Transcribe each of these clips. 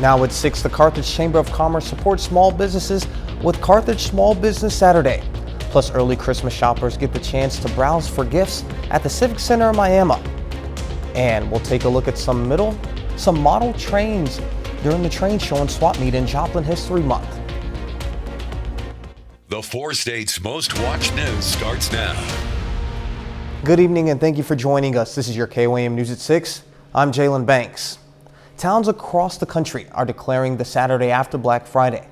Now at 6, the Carthage Chamber of Commerce supports small businesses with Carthage Small Business Saturday. Plus, early Christmas shoppers get the chance to browse for gifts at the Civic Center in Miami. And we'll take a look at some model trains during the train show and swap meet in Joplin History Month. The 4 states' most watched news starts now. Good evening and thank you for joining us. This is your KOAM News at 6. I'm Jalen Banks. Towns across the country are declaring the Saturday after Black Friday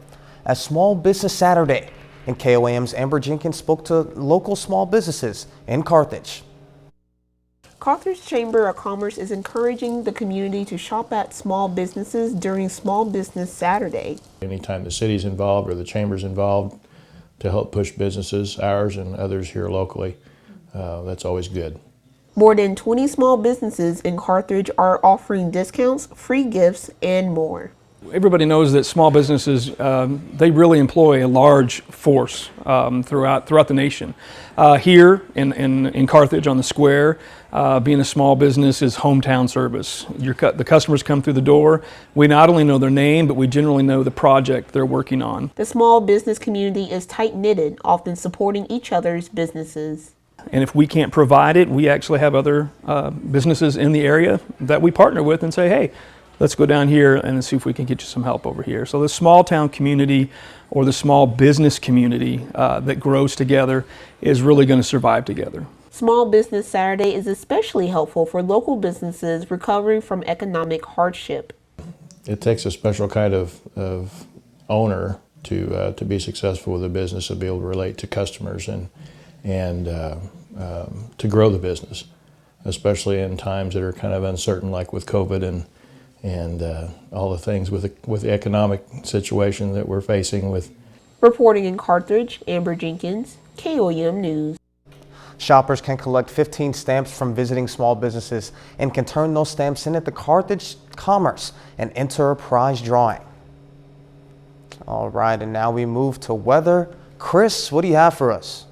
as Small Business Saturday. And KOAM's Amber Jenkins spoke to local small businesses in Carthage. Carthage Chamber of Commerce is encouraging the community to shop at small businesses during Small Business Saturday. Anytime the city's involved or the chamber's involved to help push businesses, ours and others here locally, that's always good. More than 20 small businesses in Carthage are offering discounts, free gifts, and more. Everybody knows that small businesses, they really employ a large force throughout the nation. Here in Carthage on the square, being a small business is hometown service. The customers come through the door. We not only know their name, but we generally know the project they're working on. The small business community is tight-knitted, often supporting each other's businesses. And if we can't provide it, we actually have other businesses in the area that we partner with and say, hey, let's go down here and see if we can get you some help over here. So the small town community or the small business community that grows together is really going to survive together. Small Business Saturday is especially helpful for local businesses recovering from economic hardship. It takes a special kind of owner to be successful with a business, to be able to relate to customers and to grow the business, especially in times that are kind of uncertain, like with COVID and all the things with the economic situation that we're facing with. Reporting in Carthage, Amber Jenkins, KOAM News. Shoppers can collect 15 stamps from visiting small businesses and can turn those stamps in at the Carthage Commerce and enter a prize drawing. All right, and now we move to weather. Chris, what do you have for us?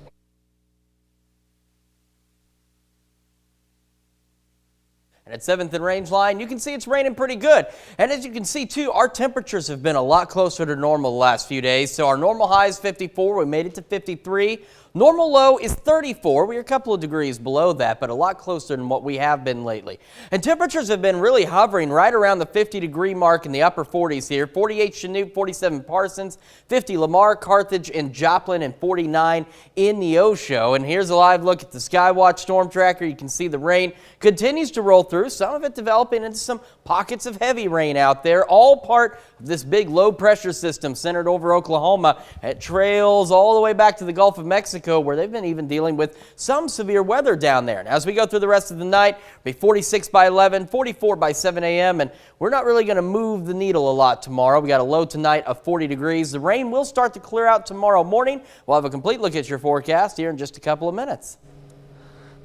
And at 7th and Range Line, you can see it's raining pretty good. And as you can see, too, our temperatures have been a lot closer to normal the last few days. So our normal high is 54. We made it to 53. Normal low is 34. We're a couple of degrees below that, but a lot closer than what we have been lately. And temperatures have been really hovering right around the 50-degree mark in the upper 40s here. 48 Chanute, 47 Parsons, 50 Lamar, Carthage, and Joplin, and 49 in Neosho. And here's a live look at the Skywatch Storm Tracker. You can see the rain continues to roll through, some of it developing into some pockets of heavy rain out there, all part of this big low pressure system centered over Oklahoma. It trails all the way back to the Gulf of Mexico, where they've been even dealing with some severe weather down there. And as we go through the rest of the night, it'll be 46 by 11, 44 by 7 a.m., and we're not really going to move the needle a lot tomorrow. We got a low tonight of 40 degrees. The rain will start to clear out tomorrow morning. We'll have a complete look at your forecast here in just a couple of minutes.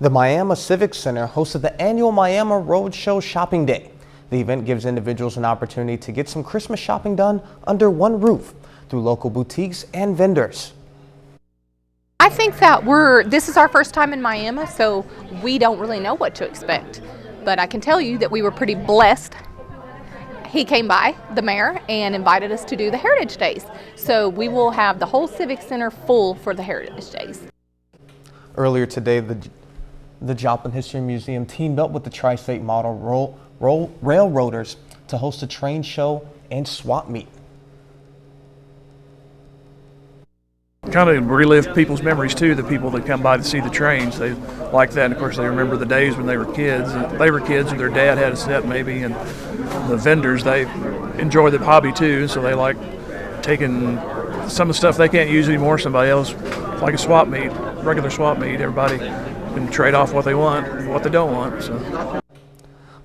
The Miami Civic Center hosted the annual Miami Roadshow Shopping Day. The event gives individuals an opportunity to get some Christmas shopping done under one roof through local boutiques and vendors. I think that this is our first time in Miami, so we don't really know what to expect. But I can tell you that we were pretty blessed. He came by, the mayor, and invited us to do the Heritage Days. So we will have the whole Civic Center full for the Heritage Days. Earlier today, the Joplin History Museum teamed up with the Tri-State Model Railroaders to host a train show and swap meet. Kind of relive people's memories too, the people that come by to see the trains. They like that, and of course they remember the days when they were kids. And their dad had a set maybe, and the vendors, they enjoy the hobby too, so they like taking some of the stuff they can't use anymore, somebody else, like a swap meet, regular swap meet. Everybody can trade off what they want and what they don't want. So.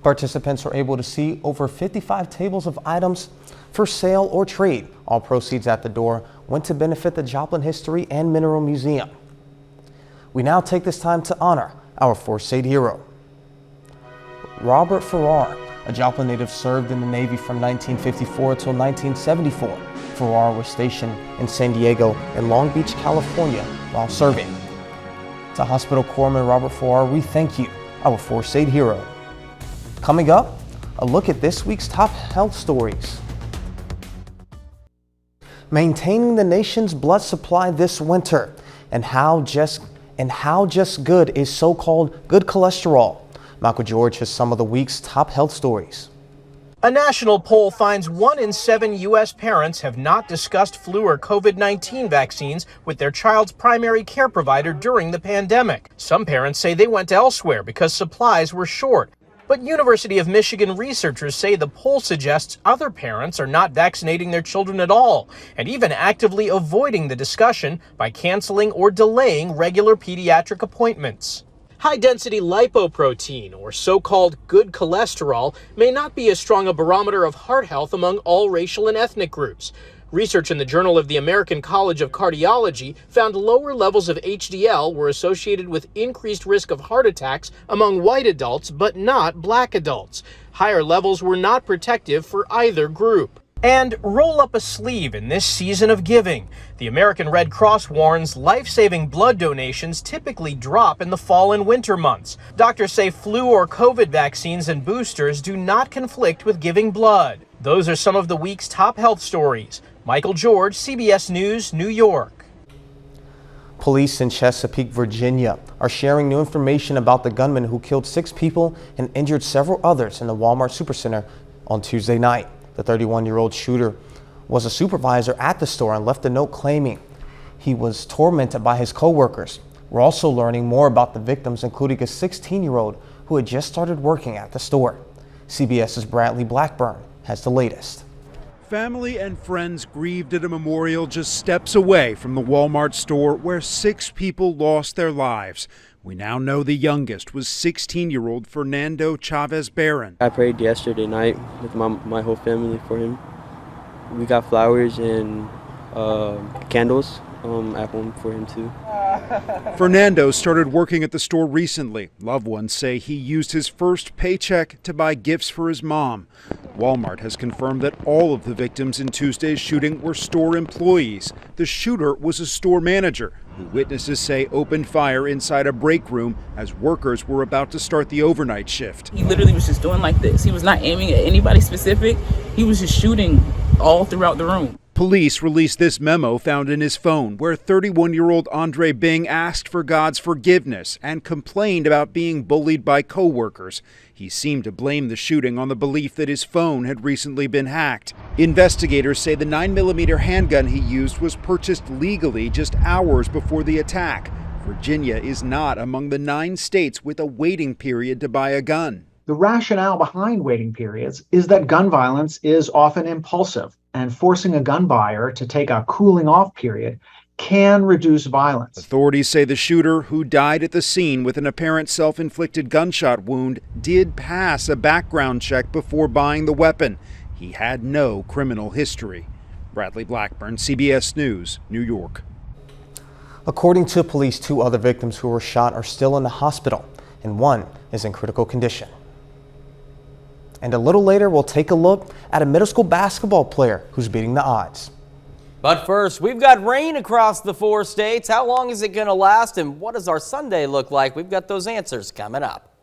Participants were able to see over 55 tables of items for sale or trade. All proceeds at the door went to benefit the Joplin History and Mineral Museum. We now take this time to honor our 4th State hero. Robert Farrar, a Joplin native, served in the Navy from 1954 till 1974. Farrar was stationed in San Diego and Long Beach, California while serving. To Hospital Corpsman Robert Farrar, we thank you, our 4th State hero. Coming up, a look at this week's top health stories. maintaining the nation's blood supply this winter, and how just good is so-called good cholesterol. Michael George has some of the week's top health stories. A national poll finds 1 in 7 U.S. parents have not discussed flu or COVID-19 vaccines with their child's primary care provider during the pandemic. Some parents say they went elsewhere because supplies were short. But University of Michigan researchers say the poll suggests other parents are not vaccinating their children at all, and even actively avoiding the discussion by canceling or delaying regular pediatric appointments. High-density lipoprotein, or so-called good cholesterol, may not be as strong a barometer of heart health among all racial and ethnic groups. Research in the Journal of the American College of Cardiology found lower levels of HDL were associated with increased risk of heart attacks among white adults, but not black adults. Higher levels were not protective for either group. And roll up a sleeve in this season of giving. The American Red Cross warns life-saving blood donations typically drop in the fall and winter months. Doctors say flu or COVID vaccines and boosters do not conflict with giving blood. Those are some of the week's top health stories. Michael George, CBS News, New York. Police in Chesapeake, Virginia are sharing new information about the gunman who killed 6 people and injured several others in the Walmart Supercenter on Tuesday night. The 31-year-old shooter was a supervisor at the store and left a note claiming he was tormented by his co-workers. We're also learning more about the victims, including a 16-year-old who had just started working at the store. CBS's Bradley Blackburn has the latest. Family and friends grieved at a memorial just steps away from the Walmart store where 6 people lost their lives. We now know the youngest was 16-year-old Fernando Chavez Barron. I prayed yesterday night with my whole family for him. We got flowers and candles at home for him too. Fernando started working at the store recently. Loved ones say he used his first paycheck to buy gifts for his mom. Walmart has confirmed that all of the victims in Tuesday's shooting were store employees. The shooter was a store manager who witnesses say opened fire inside a break room as workers were about to start the overnight shift. He literally was just doing like this. He was not aiming at anybody specific. He was just shooting all throughout the room. Police released this memo found in his phone where 31-year-old Andre Bing asked for God's forgiveness and complained about being bullied by co-workers. He seemed to blame the shooting on the belief that his phone had recently been hacked. Investigators say the 9mm handgun he used was purchased legally just hours before the attack. Virginia is not among the 9 states with a waiting period to buy a gun. The rationale behind waiting periods is that gun violence is often impulsive, and forcing a gun buyer to take a cooling off period can reduce violence. Authorities say the shooter, who died at the scene with an apparent self-inflicted gunshot wound, did pass a background check before buying the weapon. He had no criminal history. Bradley Blackburn, CBS News, New York. According to police, 2 other victims who were shot are still in the hospital, and 1 is in critical condition. And a little later, we'll take a look at a middle school basketball player who's beating the odds. But first, we've got rain across the 4 states. How long is it going to last, and what does our Sunday look like? We've got those answers coming up.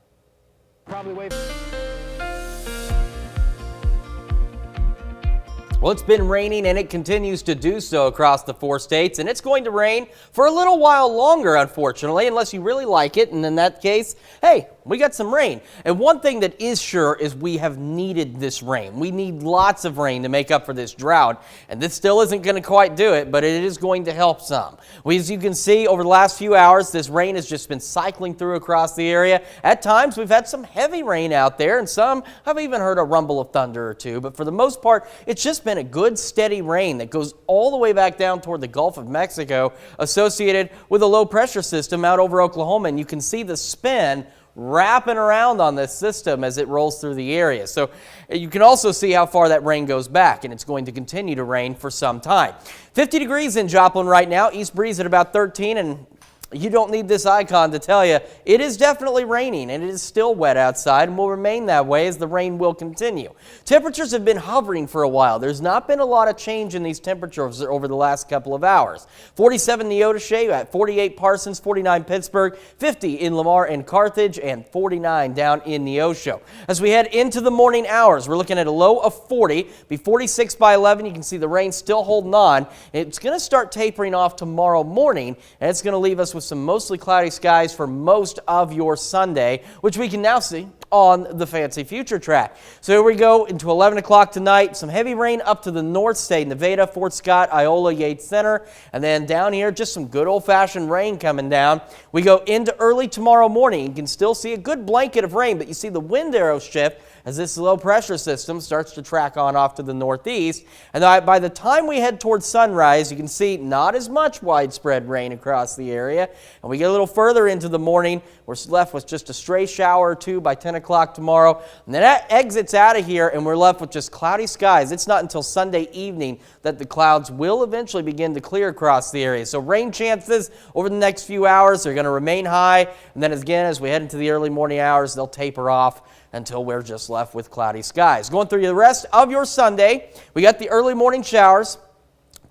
Well, it's been raining and it continues to do so across the 4 states, and it's going to rain for a little while longer, unfortunately, unless you really like it. And in that case, hey, we got some rain. And one thing that is sure is we have needed this rain. We need lots of rain to make up for this drought, and this still isn't going to quite do it, but it is going to help some. As you can see, over the last few hours, this rain has just been cycling through across the area. At times, we've had some heavy rain out there, and some have even heard a rumble of thunder or two, but for the most part, it's just been a good steady rain that goes all the way back down toward the Gulf of Mexico, associated with a low pressure system out over Oklahoma, and you can see the spin wrapping around on this system as it rolls through the area. So you can also see how far that rain goes back, and it's going to continue to rain for some time. 50 degrees in Joplin right now, east breeze at about 13, and You don't need this icon to tell you it is definitely raining, and it is still wet outside and will remain that way as the rain will continue. Temperatures have been hovering for a while. There's not been a lot of change in these temperatures over the last couple of hours. 47 Neodesha, at 48 Parsons, 49 Pittsburgh, 50 in Lamar and Carthage, and 49 down in Neosho. As we head into the morning hours, we're looking at a low of 40, be 46 by 11. You can see the rain still holding on. It's going to start tapering off tomorrow morning, and it's going to leave us with some mostly cloudy skies for most of your Sunday, which we can now see on the fancy future track. So here we go into 11 o'clock tonight. Some heavy rain up to the north state, Nevada, Fort Scott, Iola, Yates Center, and then down here just some good old-fashioned rain coming down. We go into early tomorrow morning. You can still see a good blanket of rain, but you see the wind arrow shift as this low pressure system starts to track on off to the northeast. And by the time we head towards sunrise, you can see not as much widespread rain across the area. And we get a little further into the morning, we're left with just a stray shower or two by 10 o'clock tomorrow. And then that exits out of here and we're left with just cloudy skies. It's not until Sunday evening that the clouds will eventually begin to clear across the area. So rain chances over the next few hours are going to remain high. And then again, as we head into the early morning hours, they'll taper off until we're just left with cloudy skies. Going through the rest of your Sunday, we got the early morning showers,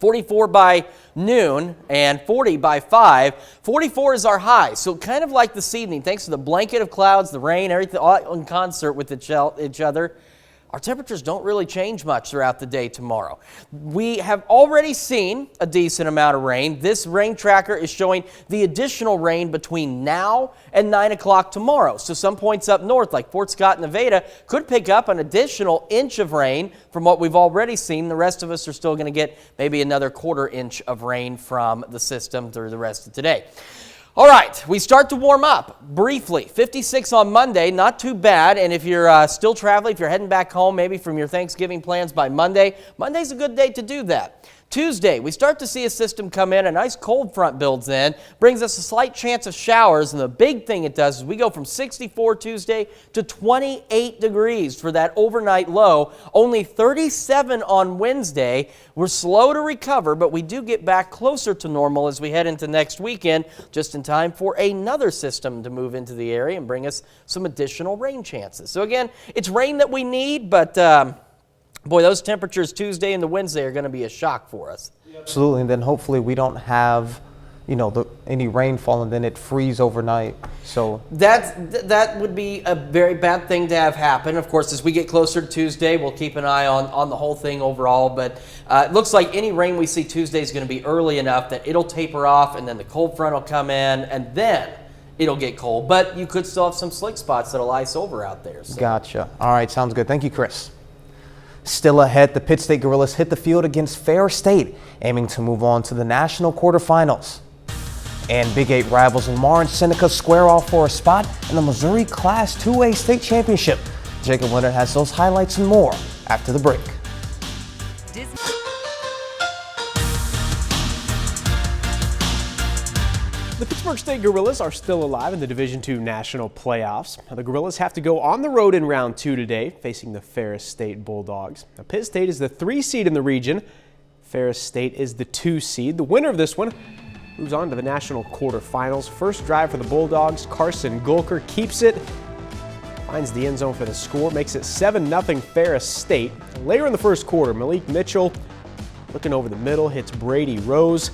44 by noon and 40 by 5. 44 is our high, so kind of like this evening, thanks to the blanket of clouds, the rain, everything all in concert with each other. Our temperatures don't really change much throughout the day tomorrow. We have already seen a decent amount of rain. This rain tracker is showing the additional rain between now and 9 o'clock tomorrow. So some points up north, like Fort Scott, Nevada, could pick up an additional inch of rain from what we've already seen. The rest of us are still going to get maybe another quarter inch of rain from the system through the rest of today. All right, we start to warm up briefly. 56 on Monday, not too bad. And if you're still traveling, if you're heading back home, maybe from your Thanksgiving plans by Monday, Monday's a good day to do that. Tuesday, we start to see a system come in, a nice cold front builds in, brings us a slight chance of showers, and the big thing it does is we go from 64 Tuesday to 28 degrees for that overnight low, only 37 on Wednesday. We're slow to recover, but we do get back closer to normal as we head into next weekend, just in time for another system to move into the area and bring us some additional rain chances. So again, it's rain that we need, but boy, those temperatures Tuesday and the Wednesday are going to be a shock for us. Absolutely, and then hopefully we don't have, any rainfall and then it freeze overnight. So that would be a very bad thing to have happen. Of course, as we get closer to Tuesday, we'll keep an eye on the whole thing overall. But it looks like any rain we see Tuesday is going to be early enough that it'll taper off, and then the cold front will come in, and then it'll get cold. But you could still have some slick spots that'll ice over out there. So. Gotcha. All right, sounds good. Thank you, Chris. Still ahead, the Pitt State Gorillas hit the field against Ferris State, aiming to move on to the national quarterfinals. And Big 8 rivals Lamar and Seneca square off for a spot in the Missouri Class 2A state championship. Jacob Leonard has those highlights and more after the break. The Pittsburgh State Gorillas are still alive in the Division II National Playoffs. Now, the Gorillas have to go on the road in round 2 today, facing the Ferris State Bulldogs. Now, Pitt State is the 3 seed in the region. Ferris State is the 2 seed. The winner of this one moves on to the national quarterfinals. First drive for the Bulldogs, Carson Gulker keeps it, finds the end zone for the score, makes it 7-0 Ferris State. Later in the first quarter, Malik Mitchell looking over the middle, hits Brady Rose.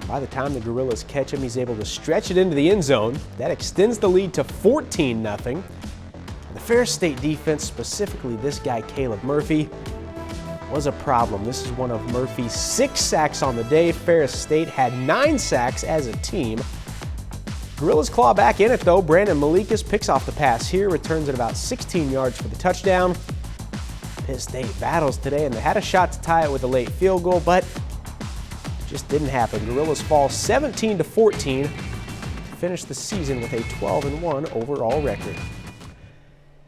By the time the Gorillas catch him, he's able to stretch it into the end zone. That extends the lead to 14-0. The Ferris State defense, specifically this guy Caleb Murphy, was a problem. This is one of Murphy's 6 sacks on the day. Ferris State had 9 sacks as a team. Gorillas claw back in it though. Brandon Malikas picks off the pass here, returns it about 16 yards for the touchdown. Pitt State battles today, and they had a shot to tie it with a late field goal, but just didn't happen. Gorillas fall 17-14 to finish the season with a 12-1 overall record.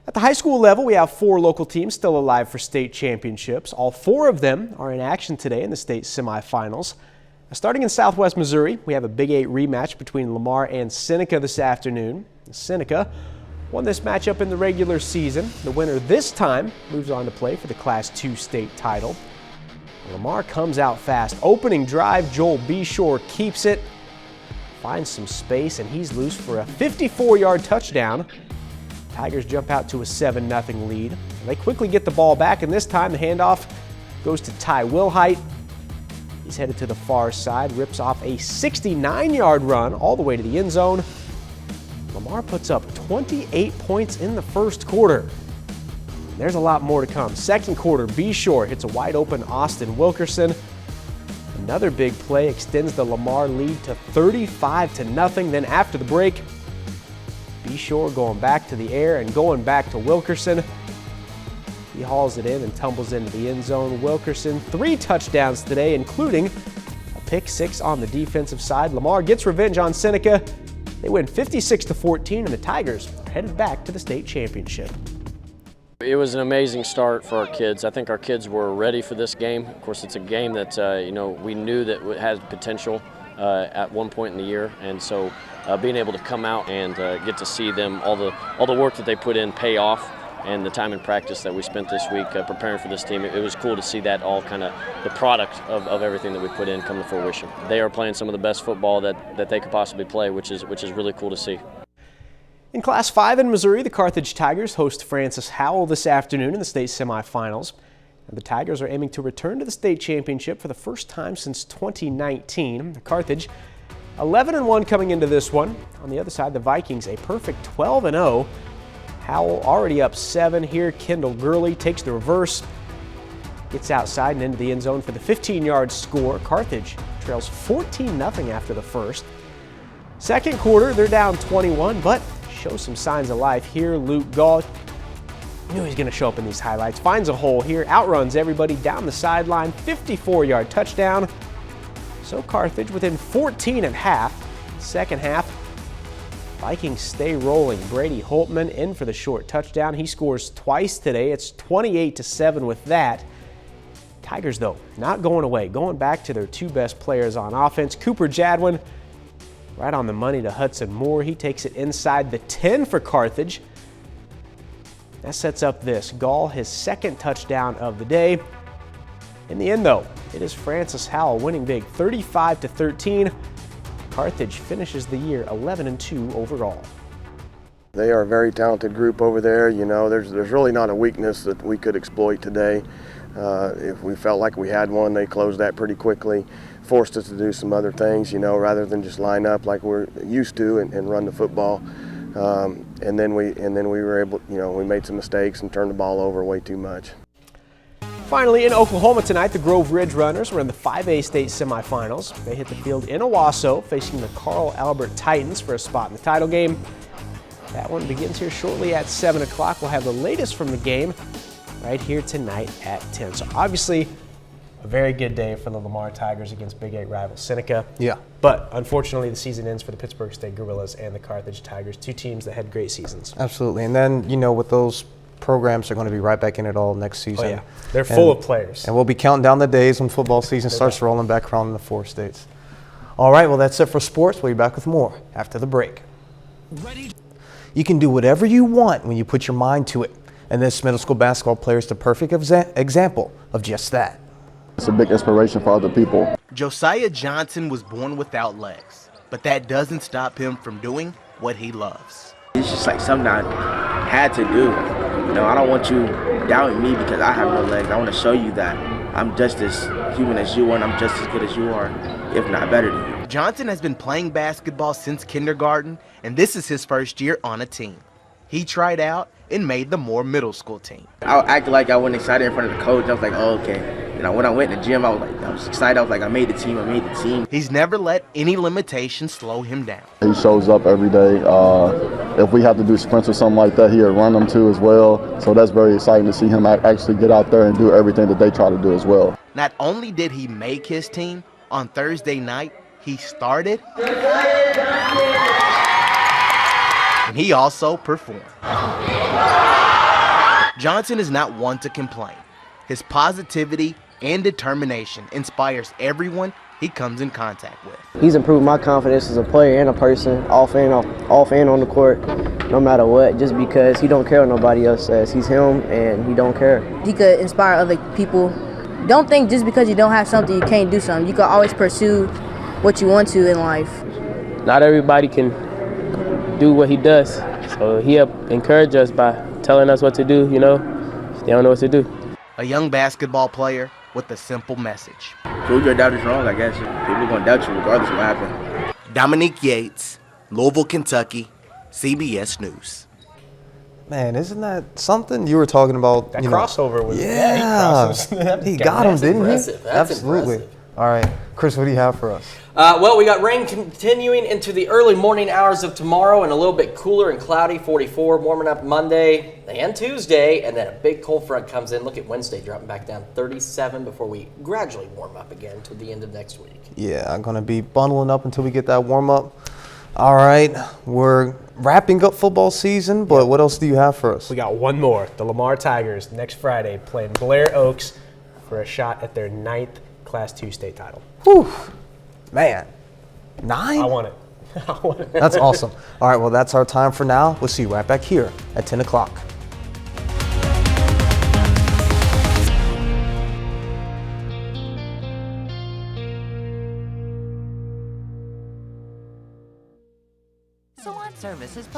At the high school level, we have 4 local teams still alive for state championships. All 4 of them are in action today in the state semifinals. Starting in Southwest Missouri, we have a Big 8 rematch between Lamar and Seneca this afternoon. Seneca won this matchup in the regular season. The winner this time moves on to play for the Class 2 state title. Lamar comes out fast. Opening drive, Joel Beshore keeps it. finds some space, and he's loose for a 54-yard touchdown. Tigers jump out to a 7-0 lead. They quickly get the ball back, and this time the handoff goes to Ty Wilhite. He's headed to the far side, rips off a 69-yard run all the way to the end zone. Lamar puts up 28 points in the first quarter. There's a lot more to come. Second quarter, B. Shore hits a wide-open Austin Wilkerson. Another big play extends the Lamar lead to 35-0. Then after the break, B. Shore going back to the air and going back to Wilkerson. He hauls it in and tumbles into the end zone. Wilkerson, 3 touchdowns today, including a pick 6 on the defensive side. Lamar gets revenge on Seneca. They win 56-14, and the Tigers are headed back to the state championship. It was an amazing start for our kids. I think our kids were ready for this game. Of course, it's a game that we knew that it had potential at one point in the year, and so being able to come out and get to see them, all the work that they put in pay off, and the time in practice that we spent this week preparing for this team, it was cool to see that all kind of the product of everything that we put in come to fruition. They are playing some of the best football that they could possibly play, which is really cool to see. In Class 5 in Missouri, the Carthage Tigers host Francis Howell this afternoon in the state semifinals. And the Tigers are aiming to return to the state championship for the first time since 2019. The Carthage 11-1 coming into this one. On the other side, the Vikings a perfect 12-0. Howell already up 7 here. Kendall Gurley takes the reverse, gets outside and into the end zone for the 15-yard score. Carthage trails 14-0 after the first. Second quarter, they're down 21, but show some signs of life here. Luke Gall knew he's going to show up in these highlights. Finds a hole here, outruns everybody down the sideline, 54-yard touchdown. So Carthage within 14 at half. Second half, Vikings stay rolling. Brady Holtman in for the short touchdown. He scores twice today. It's 28-7 with that. Tigers, though, not going away, going back to their 2 best players on offense. Cooper Jadwin right on the money to Hudson Moore. He takes it inside the 10 for Carthage. That sets up this. Gall, his second touchdown of the day. In the end, though, it is Francis Howell winning big, 35-13. Carthage finishes the year 11-2 overall. They are a very talented group over there. You know, there's really not a weakness that we could exploit today. If we felt like we had one, they closed that pretty quickly. Forced us to do some other things, you know, rather than just line up like we're used to and run the football. And then we were able, you know, we made some mistakes and turned the ball over way too much. Finally, in Oklahoma tonight, the Grove Ridge Runners were in the 5A state semifinals. They hit the field in Owasso, facing the Carl Albert Titans for a spot in the title game. That one begins here shortly at 7 o'clock. We'll have the latest from the game right here tonight at 10. So obviously, a very good day for the Lamar Tigers against Big 8 rival Seneca. Yeah. But unfortunately, the season ends for the Pittsburgh State Gorillas and the Carthage Tigers, 2 teams that had great seasons. Absolutely. And then, you know, with those programs, they're going to be right back in it all next season. Oh, yeah. They're full of players. And we'll be counting down the days when football season starts rolling back around in the 4 states. All right, well, that's it for sports. We'll be back with more after the break. You can do whatever you want when you put your mind to it. And this middle school basketball player is the perfect example of just that. It's a big inspiration for other people. Josiah Johnson was born without legs, but that doesn't stop him from doing what he loves. It's just like something I had to do. You know, I don't want you doubting me because I have no legs. I want to show you that I'm just as human as you are and I'm just as good as you are, if not better than you. Johnson has been playing basketball since kindergarten, and this is his first year on a team. He tried out and made the Moore Middle School team. I acted like I wasn't excited in front of the coach. I was like, oh, okay. You know, when I went in the gym, I was excited. I was like, I made the team. He's never let any limitations slow him down. He shows up every day. If we have to do sprints or something like that, he'll run them too as well. So that's very exciting to see him actually get out there and do everything that they try to do as well. Not only did he make his team, on Thursday night, he started and he also performed. Johnson is not one to complain. His positivity and determination inspires everyone he comes in contact with. He's improved my confidence as a player and a person, off and on the court, no matter what, just because he don't care what nobody else says. He's him and he don't care. He could inspire other people. Don't think just because you don't have something you can't do something. You can always pursue what you want to in life. not everybody can do what he does. So he helped encourage us by telling us what to do, you know, if they don't know what to do. A young basketball player with a simple message. Prove your doubters wrong, I guess. People are going to doubt you regardless of what happened. Dominique Yates, Louisville, Kentucky, CBS News. Man, isn't that something you were talking about? That you know, crossover was he got him, didn't he? Impressive. That's Absolutely. impressive. All right, Chris, what do you have for us? Well, we got rain continuing into the early morning hours of tomorrow and a little bit cooler and cloudy, 44, warming up Monday and Tuesday, and then a big cold front comes in. Look at Wednesday dropping back down 37 before we gradually warm up again to the end of next week. Yeah, I'm going to be bundling up until we get that warm up. All right, we're wrapping up football season, but what else do you have for us? We got one more. The Lamar Tigers next Friday playing Blair Oaks for a shot at their 9th Class II state title. Whew, man, 9? I want it. I want it. That's awesome. All right, well, that's our time for now. We'll see you right back here at 10 o'clock. Salon Service is